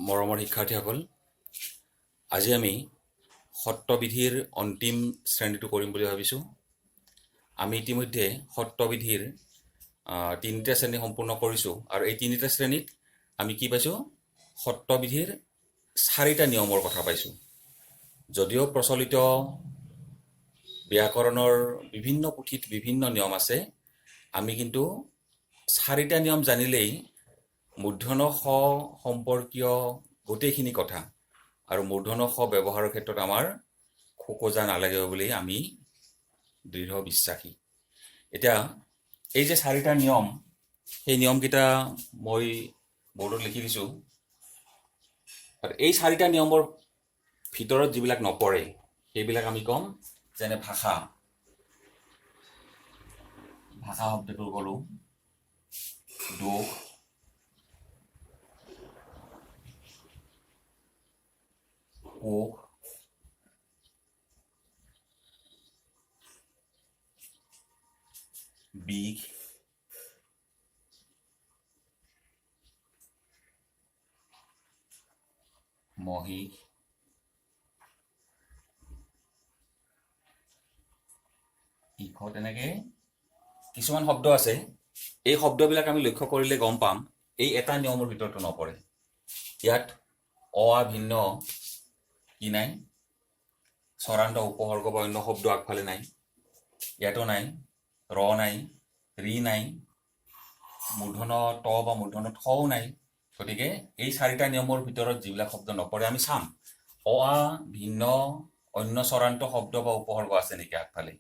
মৰমৰ শিক্ষাৰ্থীসকল, আজি আমি সত্ৰবিধিৰ অন্তিম শ্ৰেণীটো কৰিম বুলি ভাবিছোঁ। আমি ইতিমধ্যে সত্ৰবিধিৰ তিনিটা শ্ৰেণী সম্পূৰ্ণ কৰিছোঁ আৰু এই তিনিটা শ্ৰেণীত আমি কি পাইছোঁ? সত্ৰবিধিৰ 4টা নিয়মৰ কথা পাইছোঁ। যদিও প্ৰচলিত ব্যাকৰণৰ বিভিন্ন পুথিত বিভিন্ন নিয়ম আছে, আমি কিন্তু 4টা নিয়ম জানিলেই মূৰ্ধন্য ষ সম্পৰ্কীয় গোটেইখিনি কথা আৰু মূৰ্ধন্য ষ ব্যৱহাৰৰ ক্ষেত্ৰত আমাৰ খোকোজা নালাগিব বুলি আমি দৃঢ় বিশ্বাসী। এতিয়া এই যে 4টা নিয়ম, সেই নিয়মকেইটা মই বৰ্ডত লিখি দিছোঁ। আৰু এই 4টা নিয়মৰ ভিতৰত যিবিলাক নপৰে সেইবিলাক আমি ক'ম, যেনে ভাষা শব্দটো ক'লোঁ, দোষ, কোষ, বিষ, মহিষ, ইখ, তেনেকে কিছুমান শব্দ আছে। এই শব্দবিলাক আমি লক্ষ্য কৰিলে গম পাম এই এটা নিয়মৰ ভিতৰতো নপৰে। ইয়াত অ আ ভিন্ন কি নাই, স্বৰান্ত উপসৰ্গ বা অন্য শব্দ আগফালে নাই, ইয়াতো নাই, ৰ নাই, ৰি নাই, মূৰ্ধন্য ত বা মূৰ্ধন্য থও নাই। গতিকে এই 4টা নিয়মৰ ভিতৰত যিবিলাক শব্দ নপৰে আমি চাম। অ আ ভিন্ন অন্য স্বৰান্ত শব্দ বা উপসৰ্গ আছে নেকি আগফালে,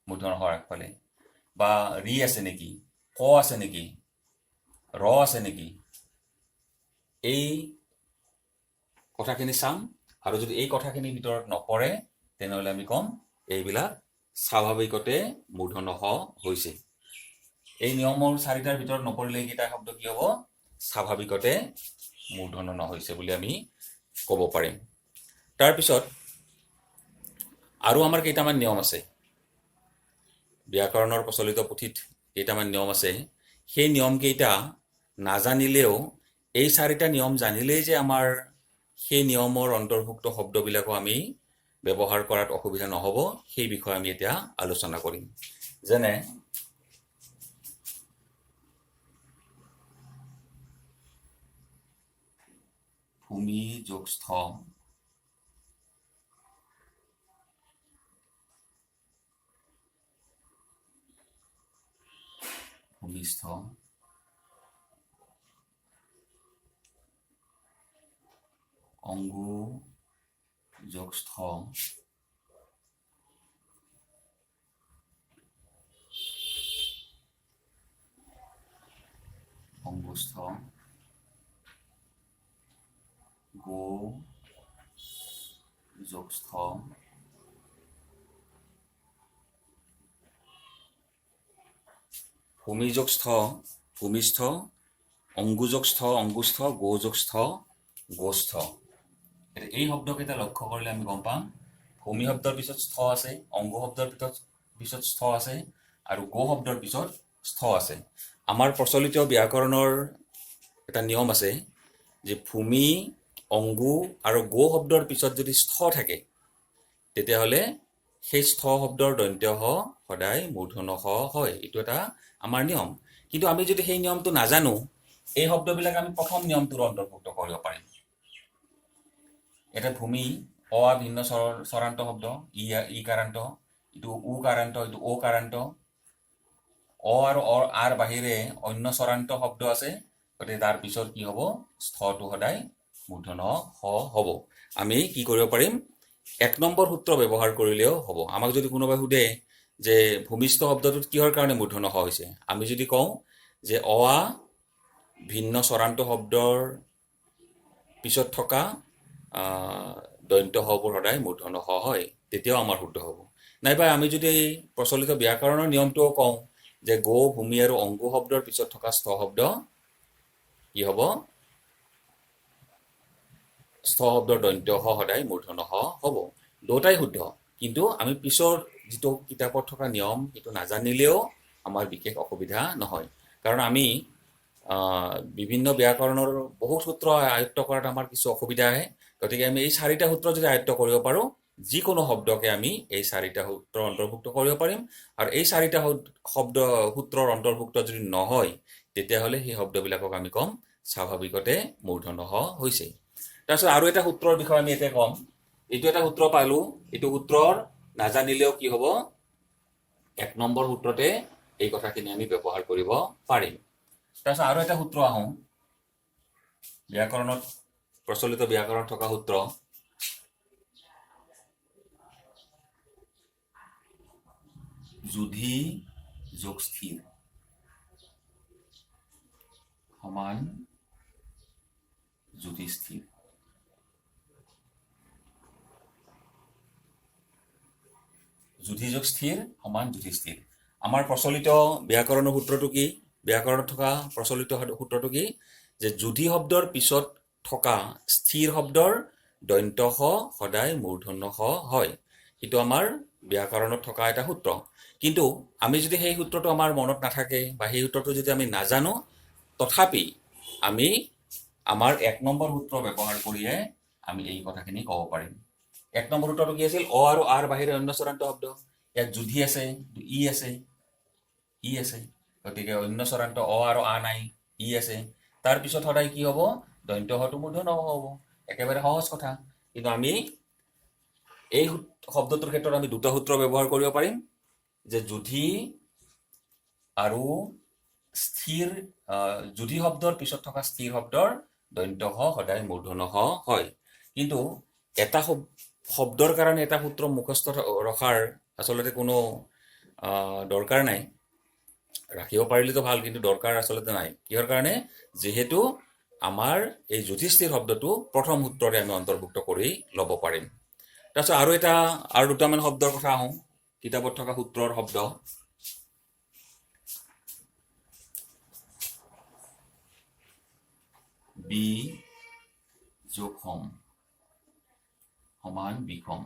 মূৰ্ধন্য ৰ আগফালে, বা ৰি আছে নেকি, ক আছে নেকি, ৰ আছে নেকি, এই কথাখিনি চাম। আৰু যদি এই কথাখিনিৰ ভিতৰত নপৰে তেনেহ'লে আমি ক'ম এইবিলাক স্বাভাৱিকতে মূৰ্ধন্য ষ হৈছে। এই নিয়মৰ 4টাৰ ভিতৰত নপৰিলে এইকেইটা শব্দ কি হ'ব? স্বাভাৱিকতে মূৰ্ধন্য ন হৈছে বুলি আমি ক'ব পাৰিম। তাৰপিছত আৰু আমাৰ কেইটামান নিয়ম আছে, ব্যাকৰণৰ প্ৰচলিত পুথিত কেইটামান নিয়ম আছে। সেই নিয়মকেইটা নাজানিলেও এই 4টা নিয়ম জানিলেই যে আমাৰ সেই নিয়মৰ অন্তৰ্ভুক্ত শব্দবিলাকো আমি ব্যৱহাৰ কৰাত অসুবিধা নহ'ব, সেই বিষয়ে আমি এতিয়া আলোচনা কৰিম। যেনে ভূমি যোগস্থ, ভূমিস্থ, অংগু যোগস্থ, অংগুস্থ, গো যোগস্থ, ভূমিযোগস্থ, ভূমিস্থ, অংগুযোগস্থ, অংগুস্থ, গোযোগস্থ, গোস্থ। এই শব্দকেইটা লক্ষ্য কৰিলে আমি গম পাম ভূমি শব্দৰ পিছত স্থ আছে, অংগু শব্দৰ পিছত স্থ আছে আৰু গো শব্দৰ পিছত স্থ আছে। আমাৰ প্ৰচলিত ব্যাকৰণৰ এটা নিয়ম আছে যে ভূমি, অংগু আৰু গো শব্দৰ পিছত যদি স্থ থাকে তেতিয়াহ'লে সেই স্থ শব্দৰ দন্ত্য হ সদায় মূৰ্ধন্য ষ হয়। এইটো এটা আমাৰ নিয়ম। কিন্তু আমি যদি সেই নিয়মটো নাজানো, এই শব্দবিলাক আমি প্ৰথম নিয়মটোৰ অন্তৰ্ভুক্ত কৰিব পাৰিম। এটা ভূমি অ আ ভিন্ন স্বৰান্ত শব্দ, ই কাৰান্ত, ইটো উ কাৰান্ত, ইটো অ কাৰান্ত। অ আৰু আৰ বাহিৰে অন্য স্বৰান্ত শব্দ আছে, গতিকে তাৰ পিছত কি হ'ব? স্থটো সদায় মূৰ্ধন্য ষ হ'ব। আমি কি কৰিব পাৰিম? 1 নম্বৰ সূত্ৰ ব্যৱহাৰ কৰিলেও হ'ব। আমাক যদি কোনোবাই সোধে যে ভূমিস্থ শব্দটোত কিহৰ কাৰণে মূৰ্ধন্য ষ হৈছে, আমি যদি কওঁ যে অ আ ভিন্ন স্বৰান্ত শব্দৰ পিছত থকা দন্ত্য হবোৰ সদায় মূৰ্ধন্য ষ হয়, তেতিয়াও আমাৰ শুদ্ধ হ'ব। নাইবা আমি যদি প্ৰচলিত ব্যাকৰণৰ নিয়মটোও কওঁ যে গো, ভূমি আৰু অংগু শব্দৰ পিছত থকা স্থ শব্দ কি হ'ব? স্থ শব্দৰ দন্ত্য হ সদায় মূৰ্ধন্য ষ হ'ব। দুটাই শুদ্ধ, কিন্তু আমি পিছৰ যিটো কিতাপত থকা নিয়ম সেইটো নাজানিলেও আমাৰ বিশেষ অসুবিধা নহয়। কাৰণ আমি বিভিন্ন ব্যাকৰণৰ বহুত সূত্ৰ আয়ত্ত কৰাত আমাৰ কিছু অসুবিধা আহে। গতিকে আমি এই 4টা সূত্ৰ যদি আয়ত্ত কৰিব পাৰোঁ, যিকোনো শব্দকে আমি এই 4টা সূত্ৰৰ অন্তৰ্ভুক্ত কৰিব পাৰিম। আৰু এই 4টা শব্দ সূত্ৰৰ অন্তৰ্ভুক্ত যদি নহয়, তেতিয়াহ'লে সেই শব্দবিলাকক আমি ক'ম স্বাভাৱিকতে মূৰ্ধন্য হ হৈছে। তাৰপিছত আৰু এটা সূত্ৰৰ বিষয়ে আমি এতিয়া ক'ম। এইটো এটা সূত্ৰ পালোঁ, এইটো সূত্ৰৰ নাজানিলেও কি হ'ব, 1 নম্বৰ সূত্ৰতে এই কথাখিনি আমি ব্যৱহাৰ কৰিব পাৰিম। তাৰপিছত আৰু এটা সূত্ৰ আহোঁ, ব্যাকৰণত প্ৰচলিত ব্যাকৰণত থকা সূত্ৰ, যুধি যোগ স্থিৰ সমান যুধিস্থিৰ। যুধি যোগ স্থিৰ সমান যুধিস্থিৰ। আমাৰ প্ৰচলিত ব্যাকৰণৰ সূত্ৰটো কি? ব্যাকৰণত থকা প্ৰচলিত সূত্ৰটো কি? যে যুধি শব্দৰ পিছত থকা স্থিৰ শব্দৰ দন্ত্য স সদায় মূৰ্ধন্য স হয়। সেইটো আমাৰ ব্যাকৰণত থকা এটা সূত্ৰ। কিন্তু আমি যদি সেই সূত্ৰটো আমাৰ মনত নাথাকে বা সেই সূত্ৰটো যদি আমি নাজানো, তথাপি আমি আমাৰ 1 নম্বৰ সূত্ৰ ব্যৱহাৰ কৰিয়ে আমি এই কথাখিনি ক'ব পাৰিম। 1 নম্বৰ সূত্ৰটো কি আছিল? অ আৰু আৰ বাহিৰে অন্য চূড়ান্ত শব্দ। ইয়াত যুধি আছে, ই আছে, ই আছে, গতিকে অন্য চূড়ান্ত অ আৰু আ নাই, ই আছে। তাৰপিছত সদায় কি হ'ব? দন্ত্য হটো মূৰ্ধন্য হ'ব। একেবাৰে সহজ কথা। কিন্তু আমি এই শব্দটোৰ ক্ষেত্ৰত আমি 2টা সূত্ৰ ব্যৱহাৰ কৰিব পাৰিম, যে যুধি আৰু স্থিৰ, যুধি শব্দৰ পিছত থকা স্থিৰ শব্দৰ দন্ত্য হ সদায় মূৰ্ধন্য হ হয়। কিন্তু এটা শব্দৰ কাৰণে এটা সূত্ৰ মুখস্থ ৰখাৰ আচলতে কোনো দৰকাৰ নাই। ৰাখিব পাৰিলেতো ভাল, কিন্তু দৰকাৰ আচলতে নাই। কিহৰ কাৰণে? যিহেতু আমাৰ এই যুধিস্থিৰ শব্দটো প্ৰথম সূত্ৰৰে আমি অন্তৰ্ভুক্ত কৰি ল'ব পাৰিম। তাৰপিছত আৰু 2টামান শব্দৰ কথা আহোঁ, কিতাপত থকা সূত্ৰৰ শব্দ। বি যোগ সম সমান বিষম।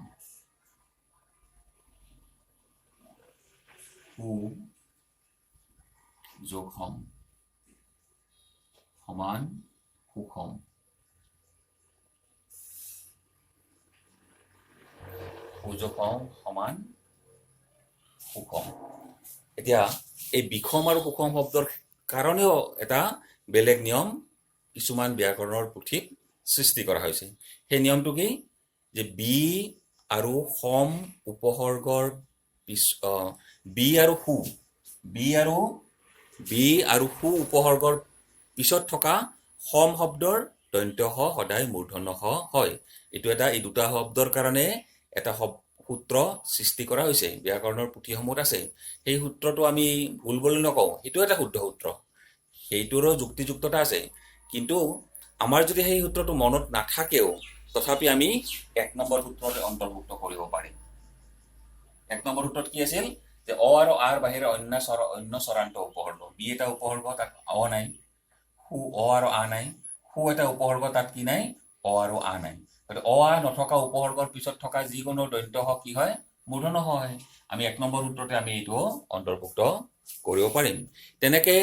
সু যোগ সম সমান সুষম। সুযোগ সমান সুষম। এতিয়া এই বিষম আৰু সুষম শব্দৰ কাৰণেও এটা বেলেগ নিয়ম কিছুমান ব্যাকৰণৰ পুথিত সৃষ্টি কৰা হৈছে। সেই নিয়মটো কি? যে বি আৰু সম উপসৰ্গৰ বি আৰু সু উপসৰ্গৰ পিছত থকা সম শব্দৰ দন্ত্য স সদায় মূৰ্ধন্য স হয়। এই 2টা শব্দৰ কাৰণে এটা সূত্ৰ সৃষ্টি কৰা হৈছে, ব্যাকৰণৰ পুথিসমূহত আছে। সেই সূত্ৰটো আমি ভুল বুলি নকওঁ, সেইটো এটা শুদ্ধ সূত্ৰ, সেইটোৰো যুক্তিযুক্ততা আছে। কিন্তু আমাৰ যদি সেই সূত্ৰটো মনত নাথাকেও, তথাপি আমি 1 নম্বৰ সূত্ৰতে অন্তৰ্ভুক্ত কৰিব পাৰিম। 1 নম্বৰ সূত্ৰত কি আছিল? যে অ আৰু আৰ বাহিৰে অন্য চৰান্ত উপসৰ্গ। বি এটা উপসৰ্গ, তাত অ নাই। সু অ আৰু আ নাই। সু এটা উপসৰ্গ, তাত কি নাই? অ আৰু আ নাই। অ আ নথকা উপসৰ্গৰ পিছত থকা যিকোনো দন্ত্য হ কি হয়? মূৰ্ধন্য হ হয়। আমি 1 নম্বৰ সূত্ৰতে আমি এইটো অন্তৰ্ভুক্ত কৰিব পাৰিম। তেনেকে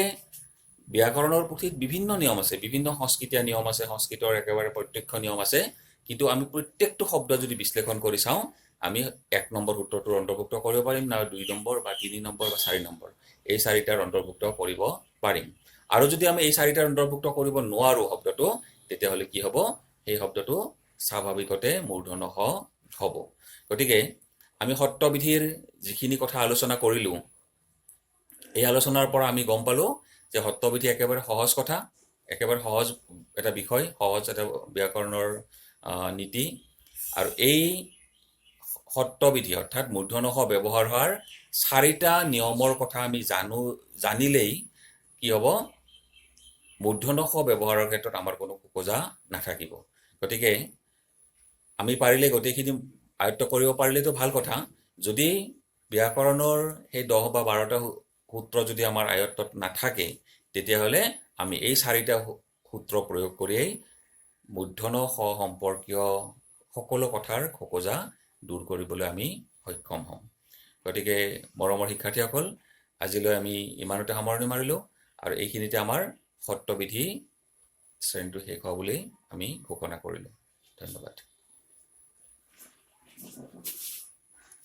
ব্যাকৰণৰ পুথিত বিভিন্ন নিয়ম আছে, বিভিন্ন সংস্কৃতীয় নিয়ম আছে, সংস্কৃতৰ একেবাৰে প্ৰত্যক্ষ নিয়ম আছে। কিন্তু আমি প্ৰত্যেকটো শব্দ যদি বিশ্লেষণ কৰি চাওঁ, আমি 1 নম্বৰ সূত্ৰটোৰ অন্তৰ্ভুক্ত কৰিব পাৰিম, না 2 নম্বৰ বা 3 নম্বৰ বা 4 নম্বৰ, এই 4টাৰ অন্তৰ্ভুক্ত কৰিব পাৰিম। আৰু যদি আমি এই 4টাৰ অন্তৰ্ভুক্ত কৰিব নোৱাৰো শব্দটো, তেতিয়াহ'লে কি হ'ব? সেই শব্দটো স্বাভাৱিকতে মূৰ্ধন্য হ হ'ব। গতিকে আমি সত্ৰবিধিৰ যিখিনি কথা আলোচনা কৰিলোঁ, এই আলোচনাৰ পৰা আমি গম পালোঁ যে সত্ৰবিধি একেবাৰে সহজ কথা, একেবাৰে সহজ এটা বিষয়, সহজ এটা ব্যাকৰণৰ নীতি। আৰু এই সত্ৰবিধি অৰ্থাৎ মূৰ্ধন্য ষ ব্যৱহাৰ হোৱাৰ 4টা নিয়মৰ কথা আমি জানিলেই কি হ'ব? মূৰ্ধন্য ষ ব্যৱহাৰৰ ক্ষেত্ৰত আমাৰ কোনো খোকোজা নাথাকিব। গতিকে আমি পাৰিলে গোটেইখিনি আয়ত্ত কৰিব পাৰিলেতো ভাল কথা। যদি ব্যাকৰণৰ সেই 10 বা 12টা সূত্ৰ যদি আমাৰ আয়ত্তত নাথাকে, তেতিয়াহ'লে আমি এই 4টা সূত্ৰ প্ৰয়োগ কৰিয়েই মূৰ্ধন্য ষ সম্পৰ্কীয় সকলো কথাৰ খোকোজা দূৰ কৰিবলৈ আমি সক্ষম হ'ম। গতিকে মৰমৰ শিক্ষাৰ্থীসকল, আজিলৈ আমি ইমানতে সামৰণি মাৰিলোঁ, আৰু এইখিনিতে আমাৰ সত্যবিধি শ্ৰেণীটো শেষ হোৱা বুলি আমি ঘোষণা কৰিলোঁ। ধন্যবাদ।